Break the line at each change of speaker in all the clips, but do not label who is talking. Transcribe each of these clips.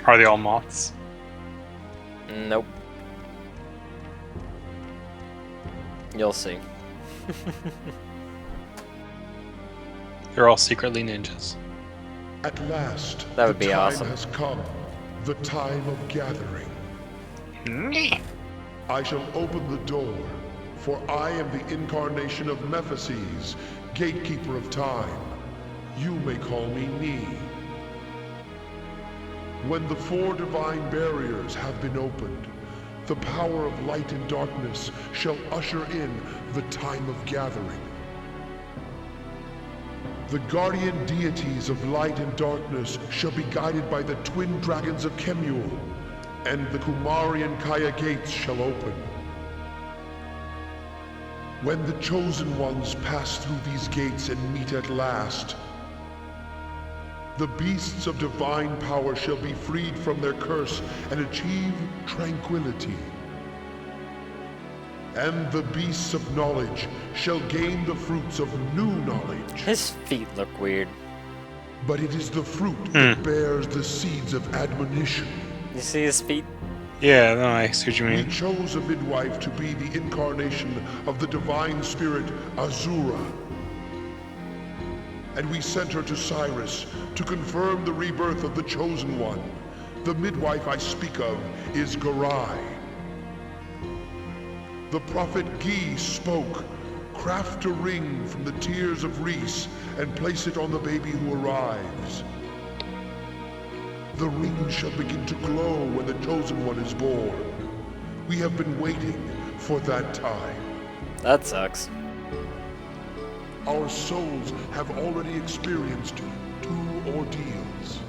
Are they all moths?
Nope. You'll see.
They're all secretly ninjas.
At last,
That would be
the time
awesome.
has come, the time of gathering. I shall open the door, for I am the incarnation of Mephises, gatekeeper of time. You may call me Ni. When the 4 divine barriers have been opened, the power of light and darkness shall usher in the time of gathering. The guardian deities of light and darkness shall be guided by the twin dragons of Kemuel, and the Kumarian Kaya gates shall open. When the chosen ones pass through these gates and meet at last, the beasts of divine power shall be freed from their curse and achieve tranquility. And the beasts of knowledge shall gain the fruits of new knowledge.
His feet look weird.
But it is the fruit that bears the seeds of admonition.
You see his feet?
Yeah, no, I see what you
We
mean.
chose a midwife to be the incarnation of the divine spirit Azura. And we sent her to Cyrus to confirm the rebirth of the chosen one. The midwife I speak of is Garai. The prophet Gi spoke, "Craft a ring from the tears of Reese and place it on the baby who arrives. The ring shall begin to glow when the chosen one is born. We have been waiting for that time.
That sucks.
Our souls have already experienced 2 ordeals.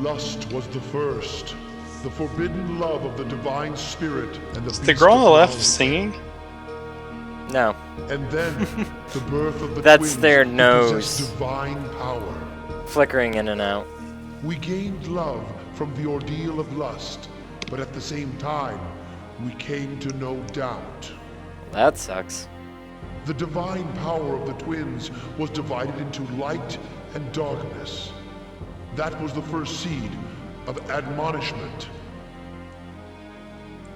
Lust was the first, the forbidden love of the divine spirit and the
Is the
beast
girl on
of
the left
knowledge.
singing?
No.
And then the birth of the
That's
twins
their
who
nose.
possess divine power.
Flickering in and out.
We gained love from the ordeal of lust, but at the same time, we came to know doubt.
That sucks.
The divine power of the twins was divided into light and darkness. That was the first seed of admonishment.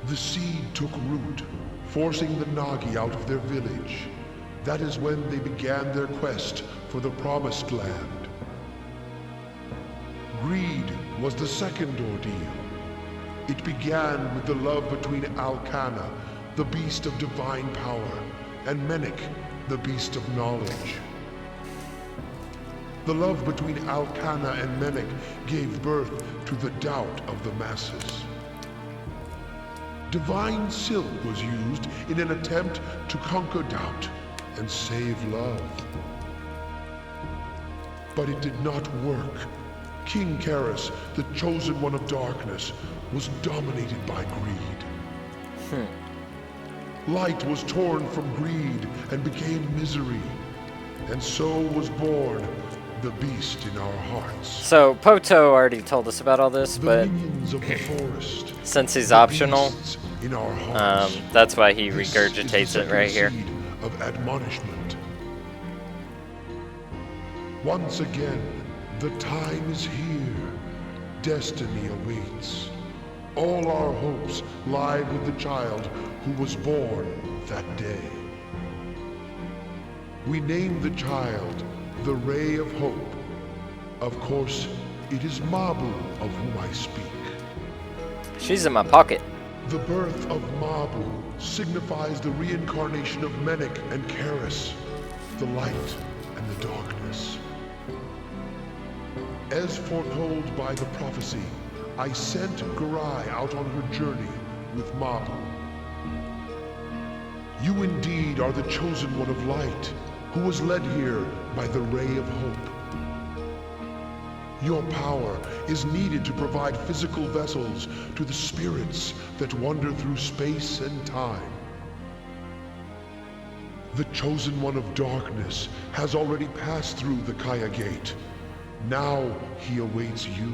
The seed took root, forcing the Nagi out of their village. That is when they began their quest for the Promised Land. Greed was the second ordeal. It began with the love between Alcana, the beast of divine power, and Menik, the beast of knowledge. The love between Alcana and Menik gave birth to the doubt of the masses. Divine silk was used in an attempt to conquer doubt and save love. But it did not work. King Karis, the chosen one of darkness, was dominated by greed. Light was torn from greed and became misery. And so was born the beast in our hearts.
So, Poto already told us about all this,
The
but
minions of the forest.
since he's
The
optional,
beasts in our hearts.
that's why he
This
regurgitates
is the
it right here.
second seed of admonishment. Once again, the time is here. Destiny awaits. All our hopes lie with the child who was born that day. We name the child the Ray of Hope. Of course, it is Mabu of whom I speak.
She's in my pocket.
The birth of Mabu signifies the reincarnation of Menik and Karis, the light and the darkness. As foretold by the prophecy, I sent Garai out on her journey with Mabu. You indeed are the chosen one of light, who was led here by the Ray of Hope. Your power is needed to provide physical vessels to the spirits that wander through space and time. The chosen one of darkness has already passed through the Kaya Gate. Now he awaits you.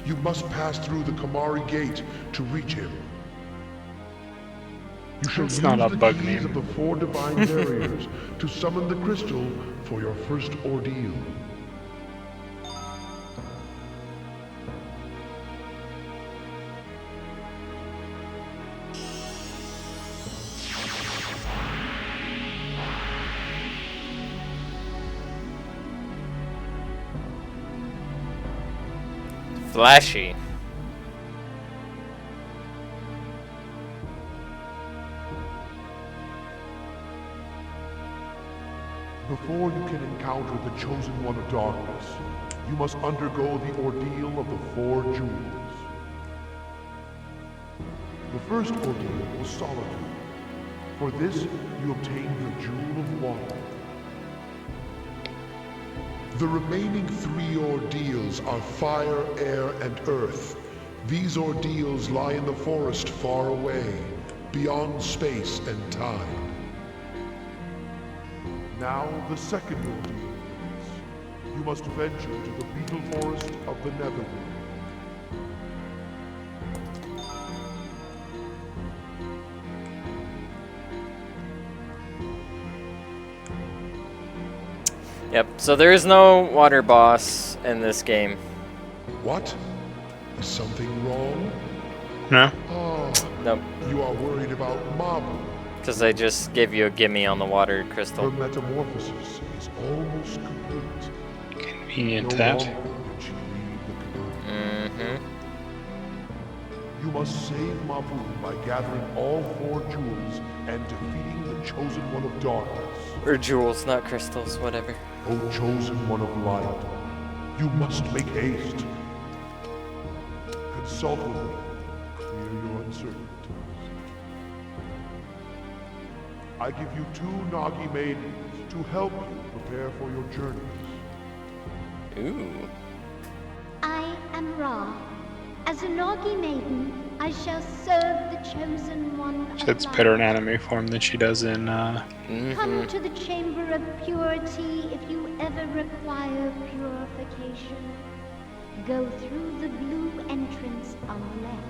You must pass through the Kamari Gate to reach him. You shall
It's
use
not a
the
bug
keys
name.
of the 4 divine barriers to summon the crystal for your first ordeal.
Flashy.
Before you can encounter the Chosen One of Darkness, you must undergo the ordeal of the 4 jewels. The first ordeal was solitude. For this, you obtained the Jewel of Water. The remaining 3 ordeals are fire, air, and earth. These ordeals lie in the forest far away, beyond space and time. Now, the second ordeal is, you must venture to the beetle forest of the Netherworld.
Yep, so there is no water boss in this game.
What? Is something wrong?
No?
Ah,
Nope,
you are worried about Mabu.
because they just gave you a gimme on the water
Her
crystal.
metamorphosis is almost complete.
Convenient
No
that.
longer can she leave the Caverna.
Mm-hmm.
You must save Mabu by gathering all 4 jewels and defeating the Chosen One of Darkness.
Or jewels, not crystals, whatever.
O Chosen One of Light, you must make haste. Consult with me. Clear your uncertainties. I give you 2 Nagi maidens to help you prepare for your journeys.
Ooh.
I am Ra. As a Nagi maiden, I shall serve the Chosen One of
So it's
Light.
better in anime form than she does in,
Mm-hmm.
Come to the Chamber of Purity if you ever require purification. Go through the blue entrance on the left.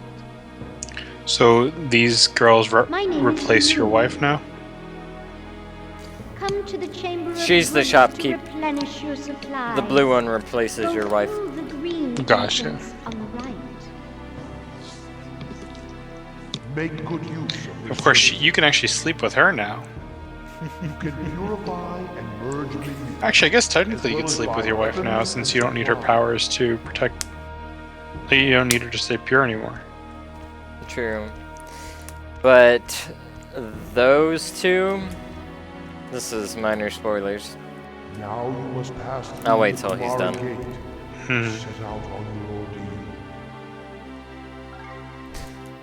So these girls
My name is
replace your
Lulu.
wife now?
Come to the Chamber of
She's the
Grace
shopkeep.
to replenish your supplies.
The blue one replaces
Go
your wife.
through the green
Gotcha.
entrance on the right.
Make good use of this
Of course,
journey.
you can actually sleep with her now.
You can purify and merge with you.
Actually, I guess technically you can sleep with your wife now since you don't need her powers to protect. You don't need her to stay pure anymore.
True. But those two, this is minor spoilers.
Now you must pass through
I'll wait
the
till he's
Tomorrow
done.
Gate.
Hmm.
Set out on your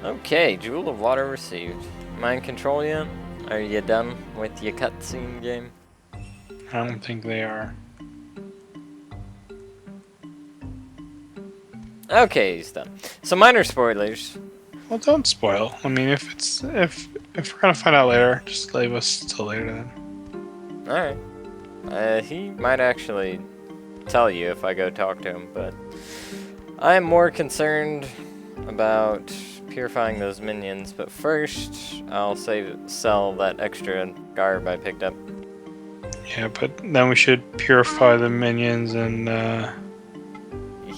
ordeal.
Okay, Jewel of Water received. Mind control yet? Are you done with your cutscene game?
I don't think they are.
Okay, he's done. So minor spoilers.
Well, don't spoil. I mean, if we're gonna find out later, just leave us till later then.
Alright. He might actually tell you if I go talk to him, but I am more concerned about purifying those minions. But first, I'll sell that extra garb I picked up.
Yeah, but then we should purify the minions and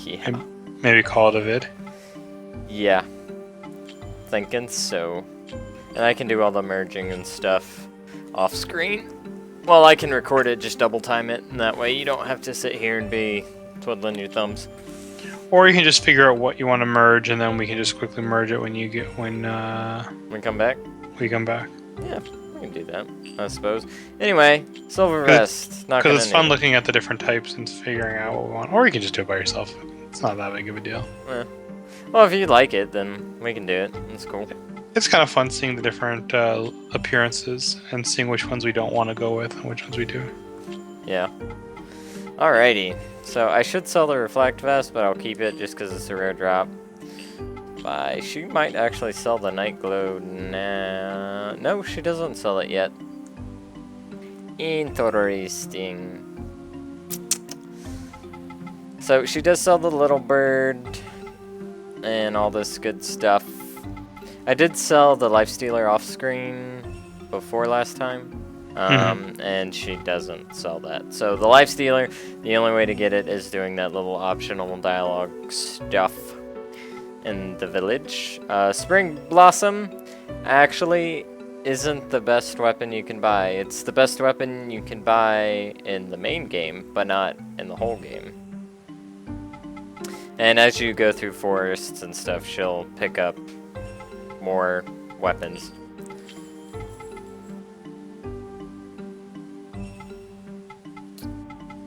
Yeah.
maybe call it a vid.
Yeah. Thinking so. And I can do all the merging and stuff off screen. Well, I can record it, just double time it, and that way you don't have to sit here and be twiddling your thumbs.
Or you can just figure out what you want to merge, and then we can just quickly merge it when
We come back?
we come back.
Yeah, we can do that, I suppose. Anyway, Silver
Good.
Vest. Not
Because
gonna
it's fun
need it.
looking at the different types and figuring out what we want. Or you can just do it by yourself. It's not that big of a deal.
Well, if you like it, then we can do it. It's cool.
It's kind of fun seeing the different appearances and seeing which ones we don't want to go with and which ones we do.
Yeah. Alrighty. So I should sell the Reflect Vest, but I'll keep it just because it's a rare drop. She might actually sell the Night Glow now. No, she doesn't sell it yet. Interesting. So she does sell the Little Bird and all this good stuff. I did sell the Lifestealer off screen before last time. And she doesn't sell that. So the Lifestealer, the only way to get it is doing that little optional dialogue stuff in the village. Spring Blossom actually isn't the best weapon you can buy. It's the best weapon you can buy in the main game, but not in the whole game. And as you go through forests and stuff, she'll pick up more weapons.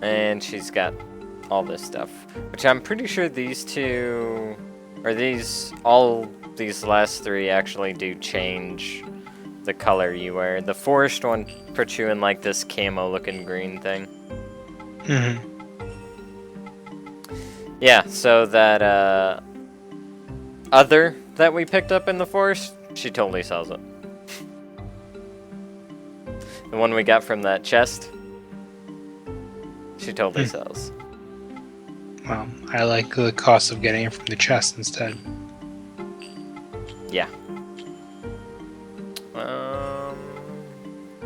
And she's got all this stuff, which I'm pretty sure these two, or all these last three actually do change the color you wear. The forest one puts you in like this camo looking green thing.
Mm-hmm.
Yeah, so that other that we picked up in the forest, she totally sells it. The one we got from that chest, she totally sells.
Well, I like the cost of getting it from the chest instead.
Yeah.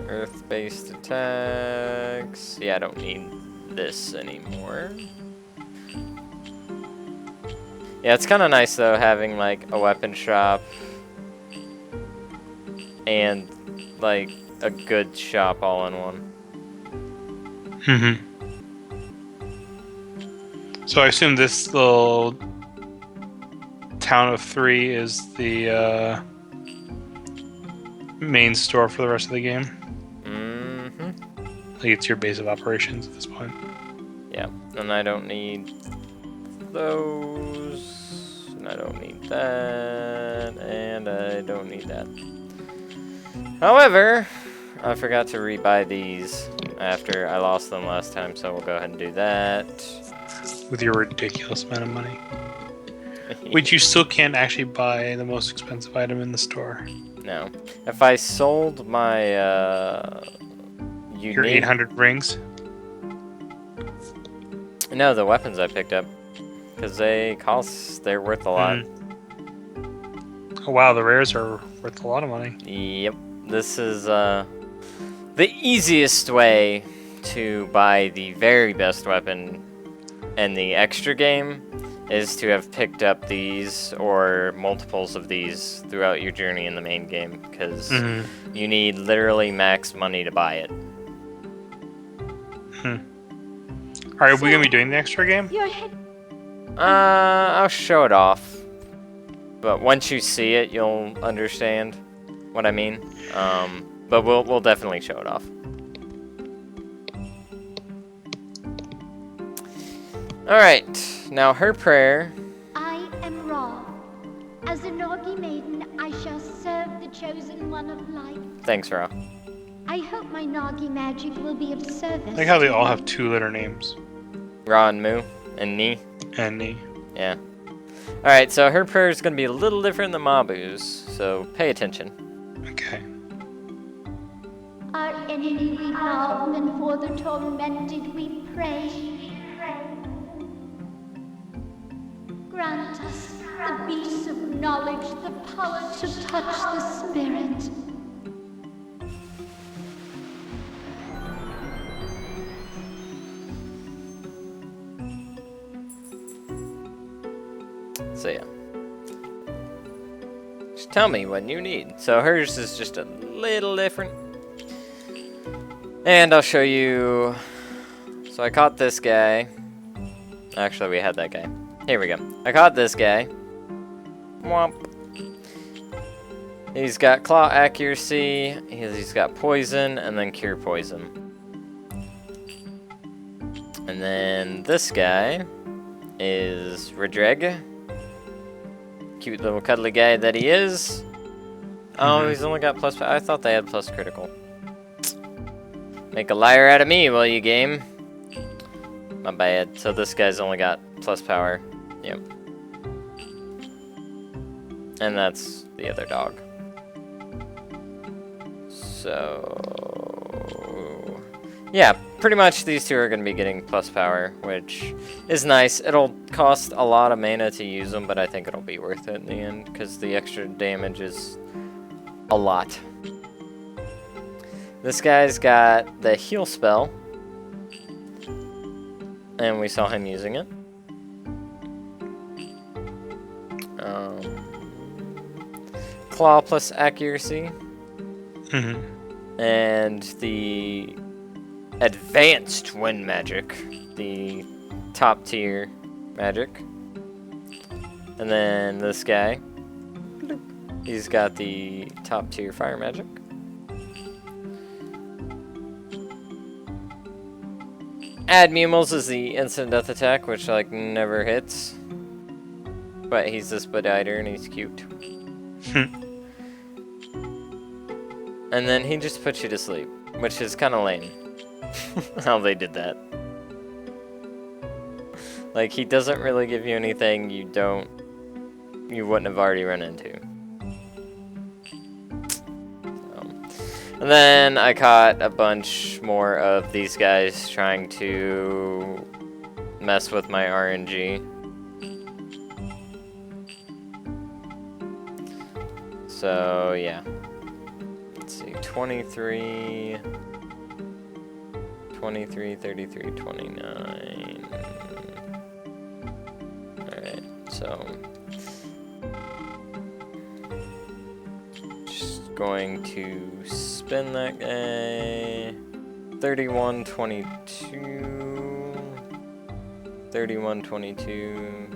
Earth-based attacks. Yeah, I don't need this anymore. Yeah, it's kind of nice though having like a weapon shop and like a good shop all in one.
Mm-hmm. So I assume this little town of 3 is the main store for the rest of the game.
Mm-hmm.
Like it's your base of operations at this point.
Yeah, and I don't need those, and I don't need that, and I don't need that. However, I forgot to rebuy these after I lost them last time, so we'll go ahead and do that.
With your ridiculous amount of money. Which you still can't actually buy the most expensive item in the store.
No. If I sold my
Your 800 rings?
No, the weapons I picked up. Because they're worth a lot.
Oh wow, the rares are worth a lot of money.
Yep. This is the easiest way to buy the very best weapon in the extra game is to have picked up these or multiples of these throughout your journey in the main game, because you need literally max money to buy it.
Alright, are we gonna be doing the extra game?
I'll show it off. But once you see it, you'll understand what I mean. But we'll definitely show it off. Alright, now her prayer.
I am Ra. As a Nagi maiden, I shall serve the chosen one of light.
Thanks, Ra.
I hope my Nagi magic will be of service.
I like how they all have 2-letter names.
Ra and Mu and Ni.
And Ni.
Yeah. Alright, so her prayer is going to be a little different than Mabu's, so pay attention.
Okay.
Our enemy we love, and for the tormented we pray. Grant us the beast of knowledge, the power to touch the spirit.
So yeah. Just tell me what you need. So hers is just a little different. And I'll show you. So I caught this guy. Actually, we had that guy. Here we go. I caught this guy. Womp. He's got claw accuracy. He's got poison and then cure poison. And then this guy is Redreg. Cute little cuddly guy that he is. Oh, he's only got plus. I thought they had plus critical. Make a liar out of me, will you, game? My bad. So this guy's only got plus power. Yep. And that's the other dog. So yeah, pretty much these two are going to be getting plus power, which is nice. It'll cost a lot of mana to use them, but I think it'll be worth it in the end, because the extra damage is a lot. This guy's got the heal spell, and we saw him using it. Claw plus accuracy. And the advanced wind magic, the top tier magic. And then this guy, he's got the top tier fire magic. Add Mumels is the instant death attack, which like never hits. But he's the Spedider and he's cute. And then he just puts you to sleep, which is kind of lame. How they did that. Like, he doesn't really give you anything you wouldn't have already run into. And then I caught a bunch more of these guys trying to mess with my RNG. So, yeah. Let's see, 23, 33, 29. Alright, so just going to spin that guy. 31, 22, 31, 22.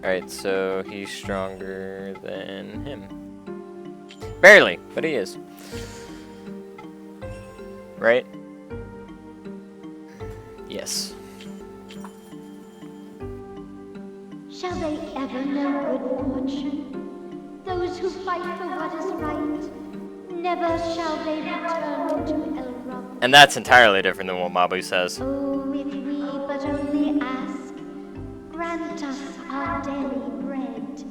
Alright, so he's stronger than him. Barely, but he is. Right? Yes.
Shall they ever know good fortune? Those who fight for what is right, never shall they return to Elrock.
And that's entirely different than what Mabu says.
Oh, if we but only ask, grant us our daily bread.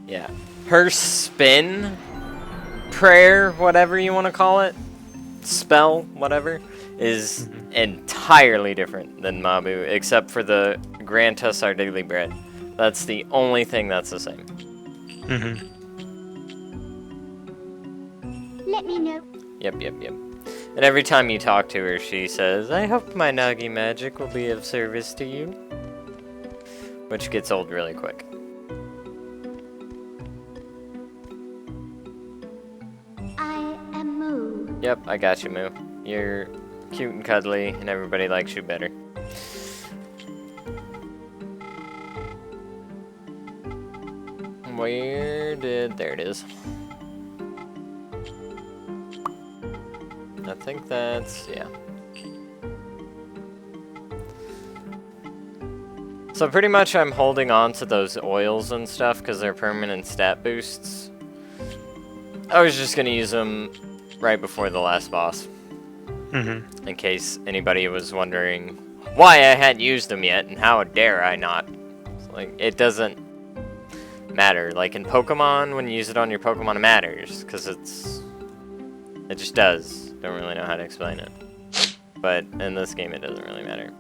Yeah. Her spin, prayer, whatever you want to call it, spell, whatever, is entirely different than Mabu, except for the grant us our daily bread. That's the only thing that's the same.
Let me know.
Yep. And every time you talk to her, she says, I hope my Nagi magic will be of service to you. Which gets old really quick.
I am Moo.
Yep, I got you, Moo. You're cute and cuddly, and everybody likes you better. There it is. I think that's, yeah. So pretty much I'm holding on to those oils and stuff because they're permanent stat boosts. I was just going to use them right before the last boss. In case anybody was wondering why I hadn't used them yet and how dare I not. It's like, it doesn't matter. Like in Pokemon, when you use it on your Pokemon, it matters because it just does. Don't really know how to explain it. But in this game, it doesn't really matter.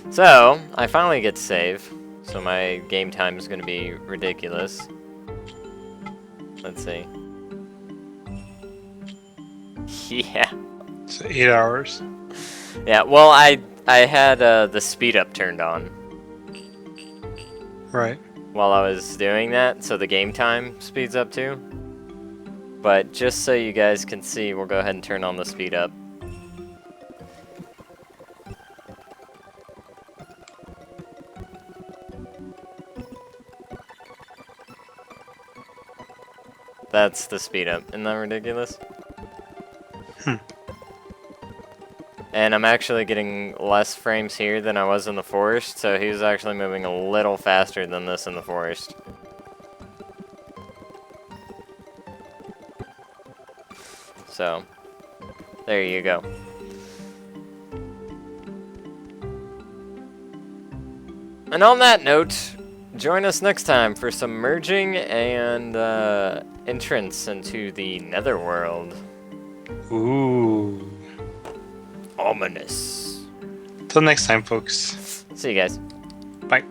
So, I finally get to save. So my game time is going to be ridiculous. Let's see. Yeah.
It's 8 hours.
Yeah, well, I had the speed up turned on.
Right.
While I was doing that, so the game time speeds up too. But just so you guys can see, we'll go ahead and turn on the speed up. That's the speed up. Isn't that ridiculous? And I'm actually getting less frames here than I was in the forest, so he was actually moving a little faster than this in the forest. So, there you go. And on that note, join us next time for some merging and entrance into the Netherworld.
Ooh.
Ominous.
Till next time, folks.
See you guys.
Bye.